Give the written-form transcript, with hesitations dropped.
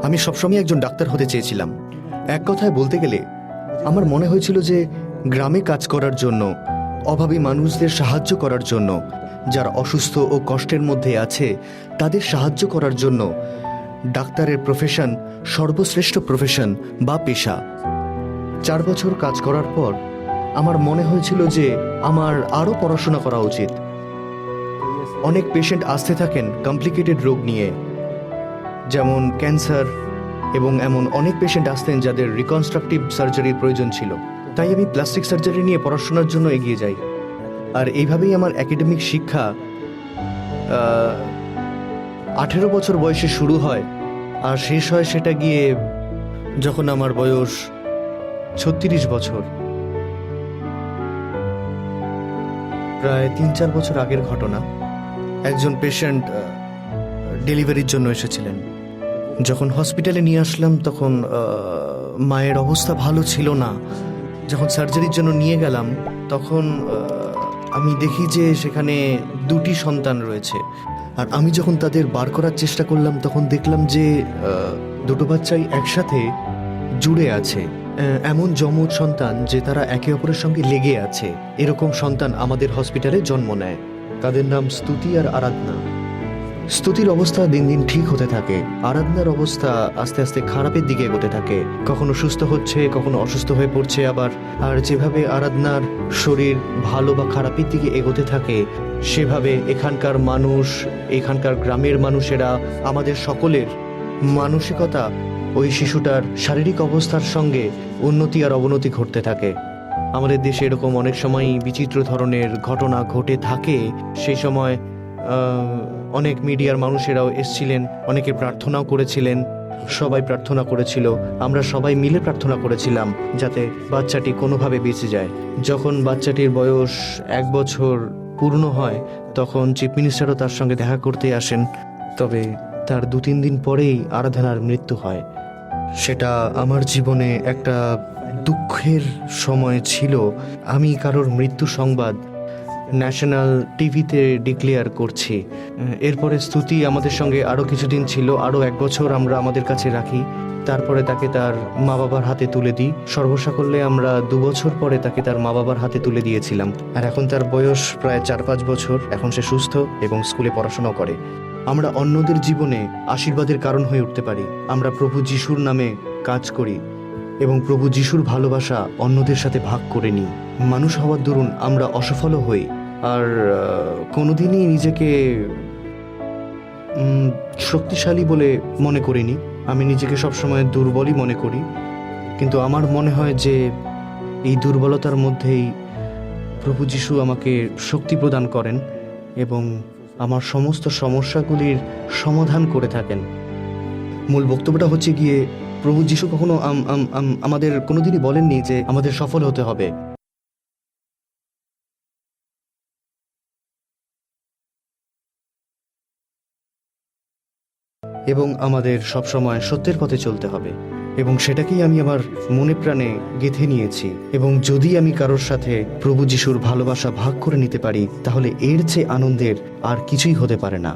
আমি সবসময় একজন ডাক্তার হতে চেয়েছিলাম। এক কথায় বলতে গেলে আমার মনে হয়েছিল যে গ্রামে কাজ করার জন্য, অভাবী মানুষদের সাহায্য করার জন্য, যারা অসুস্থ ও কষ্টের মধ্যে আছে তাদের সাহায্য করার জন্য ডাক্তারের প্রফেশন সর্বশ্রেষ্ঠ প্রফেশন বা পেশা। 4 বছর কাজ করার পর আমার মনে হয়েছিল যে আমার আরও পড়াশোনা করা উচিত। অনেক পেশেন্ট আসতে থাকেন কমপ্লিকেটেড রোগ নিয়ে, যেমন ক্যান্সার, এবং এমন অনেক পেশেন্ট আসতেন যাদের রিকনস্ট্রাকটিভ সার্জারির প্রয়োজন ছিল। তাই আমি প্লাস্টিক সার্জারি নিয়ে পড়াশোনার জন্য এগিয়ে যাই। আর এইভাবেই আমার একাডেমিক শিক্ষা 18 বছর বয়সে শুরু হয় আর শেষ হয় সেটা গিয়ে যখন আমার বয়স 36 বছর। প্রায় 3-4 বছর আগের ঘটনা। একজন পেশেন্ট ডেলিভারির জন্য এসেছিলেন। যখন হসপিটালে নিয়ে আসলাম তখন মায়ের অবস্থা ভালো ছিল না। যখন সার্জারির জন্য নিয়ে গেলাম তখন আমি দেখি যে সেখানে 2টি সন্তান রয়েছে। আর আমি যখন তাদের বার করার চেষ্টা করলাম তখন দেখলাম যে 2টো বাচ্চাই একসাথে জুড়ে আছে। এমন যমজ সন্তান যে তারা একে অপরের সঙ্গে লেগে আছে। এরকম সন্তান আমাদের হসপিটালে জন্ম নেয়। তাদের নাম স্তুতি আর আরাধনা। স্তুতির অবস্থা দিন দিন ঠিক হতে থাকে, আরাধনার অবস্থা আস্তে আস্তে খারাপের দিকে এগোতে থাকে। কখনো সুস্থ হচ্ছে, কখনো অসুস্থ হয়ে পড়ছে আবার। আর যেভাবে আরাধনার শরীর ভালো বা খারাপের দিকে এগোতে থাকে সেভাবে এখানকার মানুষ, এখানকার গ্রামের মানুষেরা, আমাদের সকলের মানসিকতা ওই শিশুটার শারীরিক অবস্থার সঙ্গে উন্নতি আর অবনতি ঘটতে থাকে। আমাদের দেশে এরকম অনেক সময়ই বিচিত্র ধরনের ঘটনা ঘটে থাকে। সেই সময় অনেক মিডিয়ার মানুষেরাও এসছিলেন, অনেকে প্রার্থনাও করেছিলেন। সবাই প্রার্থনা করেছিল, আমরা সবাই মিলে প্রার্থনা করেছিলাম যাতে বাচ্চাটি কোনোভাবে বেঁচে যায়। যখন বাচ্চাটির বয়স 1 বছর পূর্ণ হয় তখন চিফ মিনিস্টারও তার সঙ্গে দেখা করতে আসেন। তবে তার 2-3 দিন পরেই আরাধনার মৃত্যু হয়। সেটা আমার জীবনে একটা দুঃখের সময় ছিল। আমি কারোর মৃত্যু সংবাদ ন্যাশনাল টিভিতে ডিক্লেয়ার করছি। এরপরে স্তুতি আমাদের সঙ্গে আরও কিছুদিন ছিল, আরও 1 বছর আমরা আমাদের কাছে রাখি। তারপরে তাকে তার মা বাবার হাতে তুলে দিই। সর্বসাকল্যে আমরা 2 বছর পরে তাকে তার মা বাবার হাতে তুলে দিয়েছিলাম। আর এখন তার বয়স প্রায় 4-5 বছর। এখন সে সুস্থ এবং স্কুলে পড়াশোনাও করে। আমরা অন্যদের জীবনে আশীর্বাদের কারণ হয়ে উঠতে পারি। আমরা প্রভু যিশুর নামে কাজ করি এবং প্রভু যিশুর ভালোবাসা অন্যদের সাথে ভাগ করে নিই। মানুষ হওয়ার দরুন আমরা অসফলও হই। আর কোনোদিনই নিজেকে শক্তিশালী বলে মনে করিনি। আমি নিজেকে সবসময় দুর্বলই মনে করি। কিন্তু আমার মনে হয় যে এই দুর্বলতার মধ্যেই প্রভু যিশু আমাকে শক্তি প্রদান করেন এবং আমার সমস্ত সমস্যাগুলির সমাধান করে থাকেন। মূল বক্তব্যটা হচ্ছে গিয়ে প্রভু যিশু কখনো আমাদের কোনোদিনই বলেননি যে আমাদের সফল হতে হবে। এবং আমাদের সবসময় সত্যের পথে চলতে হবে। এবং সেটাকেই আমি আমার মনে প্রাণে গেঁথে নিয়েছি। এবং যদি আমি কারোর সাথে প্রভু যিশুর ভালোবাসা ভাগ করে নিতে পারি তাহলে এর চেয়ে আনন্দের আর কিছুই হতে পারে না।